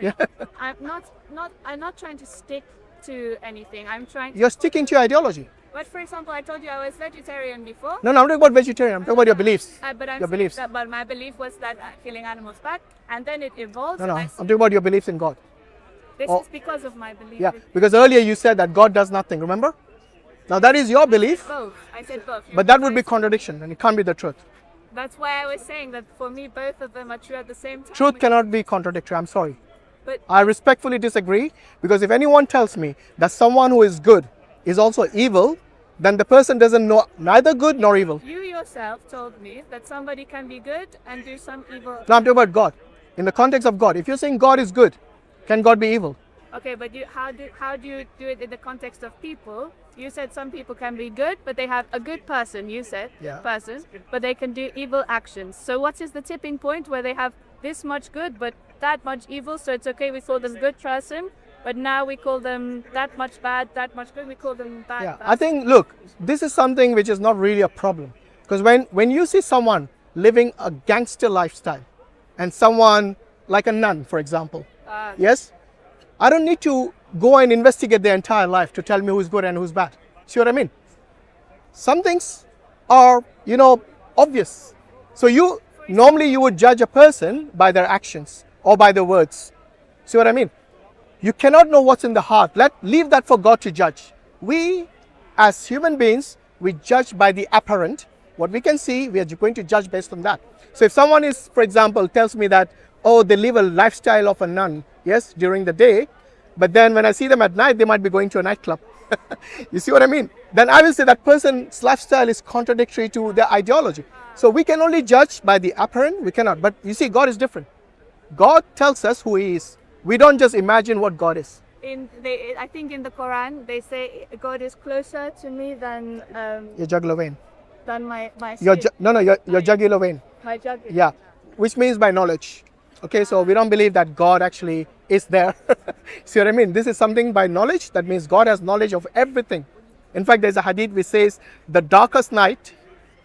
Yeah. I'm not trying to stick to anything. I'm trying to, You're sticking to your ideology. but for example, I told you I was vegetarian before. No, I'm talking about vegetarian. I'm talking about your beliefs. But I'm Your saying beliefs. that, but my belief was that killing animals bad, and then it evolved. No, and I'm talking about your beliefs in God. this Oh. is because of my belief. Yeah, because earlier you said that God does nothing, remember? Now that is your belief, Both. I said both. but that would be contradiction and it can't be the truth. That's why I was saying that for me, both of them are true at the same time. Truth cannot be contradictory, I'm sorry. But I respectfully disagree, because if anyone tells me that someone who is good is also evil, then the person doesn't know neither good nor evil. you yourself told me that somebody can be good and do some evil. Now I'm talking about God. In the context of God, if you're saying God is good, can God be evil? Okay, but how do you do it in the context of people? You said some people can be good, but they have a good person. You said Yeah. person, but they can do evil actions. So what is the tipping point where they have this much good but that much evil? So it's okay, we call them good person, but now we call them that much bad, that much good. We call them bad. Yeah, person. I think, look, this is something which is not really a problem. Because when you see someone living a gangster lifestyle and someone like a nun, for example, yes, I don't need to go and investigate their entire life to tell me who's good and who's bad. See what I mean? Some things are, obvious. So normally you would judge a person by their actions or by their words. See what I mean? You cannot know what's in the heart. Leave that for God to judge. We, as human beings, we judge by the apparent. What we can see, we are going to judge based on that. So if someone is, for example, tells me that, oh, they live a lifestyle of a nun, yes, during the day, but then when I see them at night, they might be going to a nightclub. You see what I mean? Then I will say that person's lifestyle is contradictory to their ideology. So we can only judge by the apparent, we cannot. But you see, God is different. God tells us who He is. We don't just imagine what God is. I think in the Quran they say God is closer to me than Your jugular vein. my Your skin. your jugular vein. My jugular. Yeah, which means by knowledge. Okay, so we don't believe that God actually is there. See what I mean? This is something by knowledge. That means God has knowledge of everything. In fact, there's a hadith which says the darkest night,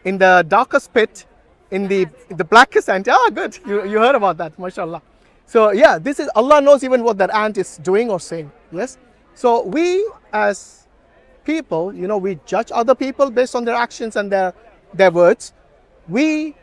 in the darkest pit, in the blackest ant. Ah, good. You heard about that, mashallah. So yeah, this is, Allah knows even what that ant is doing or saying. Yes. So we as people, we judge other people based on their actions and their words. We